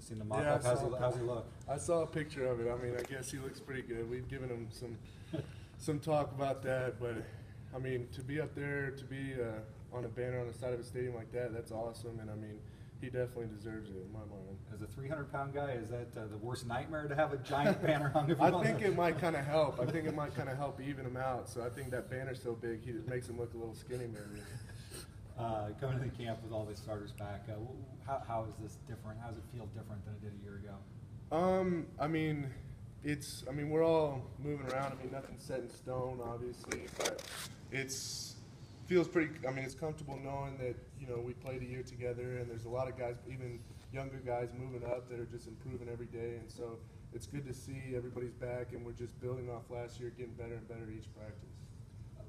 seen the mock-up. How's he look? I saw a picture of it. I mean, I guess he looks pretty good. We've given him some talk about that, but I mean, to be up there, to be on a banner on the side of a stadium like that, that's awesome. And I mean, he definitely deserves it in my mind. As a 300-pound guy, is that the worst nightmare to have a giant banner hung? I think it might kind of help. I think it might kind of help even him out. So I think that banner's so big, it makes him look a little skinny maybe. Coming to the camp with all the starters back, how is this different? How does it feel different than it did a year ago? I mean, we're all moving around. I mean, nothing's set in stone, obviously, but feels pretty. I mean, it's comfortable knowing that we played a year together, and there's a lot of guys, even younger guys, moving up that are just improving every day, and so it's good to see everybody's back, and we're just building off last year, getting better and better each practice.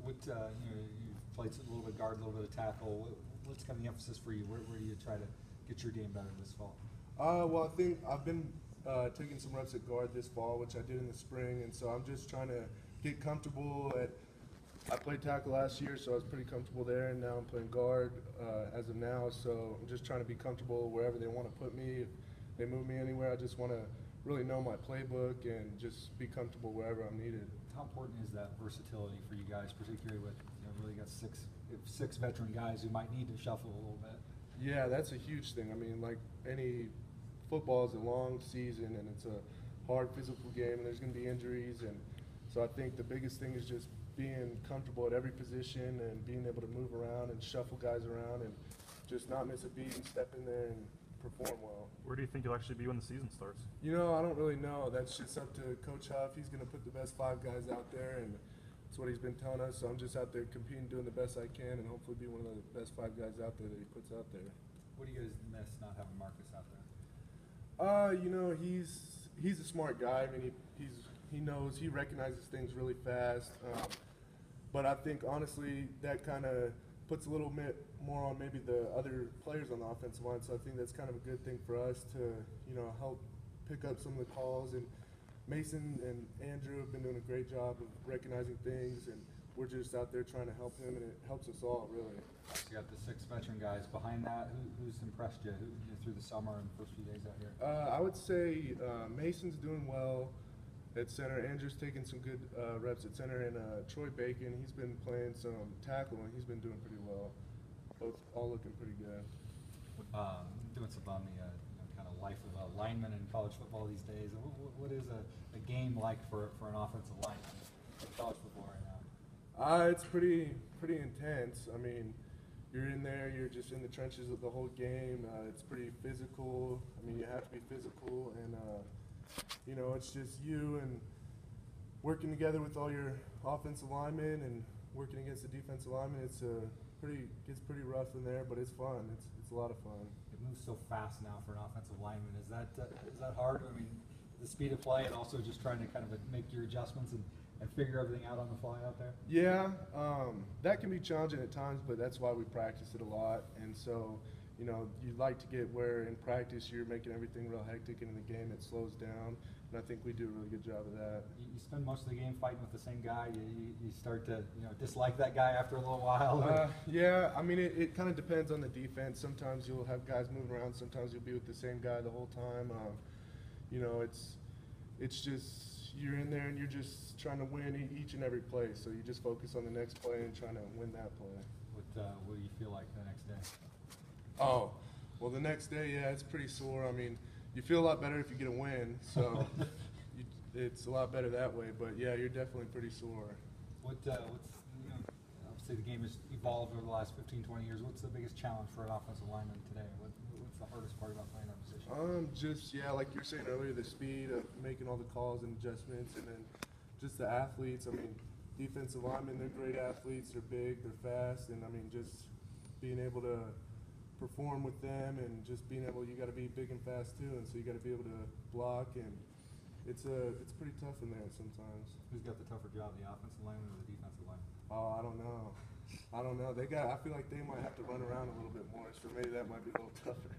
You've played a little bit of guard, a little bit of tackle. What's kind of the emphasis for you? Where do you try to get your game better this fall? Well, I think I've been taking some reps at guard this fall, which I did in the spring, and so I'm just trying to get comfortable at. I played tackle last year, so I was pretty comfortable there, and now I'm playing guard as of now, so I'm just trying to be comfortable wherever they want to put me. If they move me anywhere, I just want to really know my playbook and just be comfortable wherever I'm needed. How important is that versatility for you guys, particularly with really got six veteran guys who might need to shuffle a little bit? Yeah, that's a huge thing. I mean, like any football is a long season, and it's a hard physical game, and there's going to be injuries, and so I think the biggest thing is just being comfortable at every position and being able to move around and shuffle guys around and just not miss a beat and step in there and perform well. Where do you think you'll actually be when the season starts? I don't really know. That's just up to Coach Huff. He's going to put the best 5 guys out there, and that's what he's been telling us. So I'm just out there competing, doing the best I can, and hopefully be one of the best 5 guys out there that he puts out there. What do you guys miss not having Marcus out there? He's a smart guy. I mean, he knows, he recognizes things really fast. But I think, honestly, that kind of puts a little bit more on maybe the other players on the offensive line. So I think that's kind of a good thing for us to, help pick up some of the calls. And Mason and Andrew have been doing a great job of recognizing things, and we're just out there trying to help him, and it helps us all, really. You got the 6 veteran guys. Behind that, who's impressed you through the summer and the first few days out here? I would say Mason's doing well at center. Andrew's taking some good reps at center, and Troy Bacon, he's been playing some tackle, and he's been doing pretty well. Both all looking pretty good. Doing some on the kind of life of a lineman in college football these days. What is a game like for an offensive lineman in college football right now? It's pretty intense. I mean, you're in there, you're just in the trenches of the whole game. It's pretty physical. I mean, you have to be physical, and it's just you and working together with all your offensive linemen and working against the defensive linemen. Gets pretty rough in there, but it's fun. It's a lot of fun. It moves so fast now for an offensive lineman. Is that hard? I mean, the speed of play, and also just trying to kind of make your adjustments and figure everything out on the fly out there? Yeah, that can be challenging at times, but that's why we practice it a lot. And so, you'd like to get where in practice you're making everything real hectic, and in the game it slows down. And I think we do a really good job of that. You spend most of the game fighting with the same guy. You start to dislike that guy after a little while. Yeah, I mean it kind of depends on the defense. Sometimes you'll have guys moving around. Sometimes you'll be with the same guy the whole time. It's just you're in there and you're just trying to win each and every play. So you just focus on the next play and trying to win that play. What do you feel like the next day? Oh, well, the next day, yeah, it's pretty sore. I mean, you feel a lot better if you get a win, so it's a lot better that way. But yeah, you're definitely pretty sore. Obviously the game has evolved over the last 15, 20 years. What's the biggest challenge for an offensive lineman today? What's the hardest part about playing that position? Like you were saying earlier, the speed of making all the calls and adjustments, and then just the athletes. I mean, defensive linemen, they're great athletes. They're big, they're fast, and I mean, just being able to perform with them, and just being able, you got to be big and fast too, and so you got to be able to block, and it's pretty tough in there sometimes. Who's got the tougher job, the offensive lineman or the defensive lineman? Oh, I don't know. I feel like they might have to run around a little bit more, so maybe that might be a little tougher.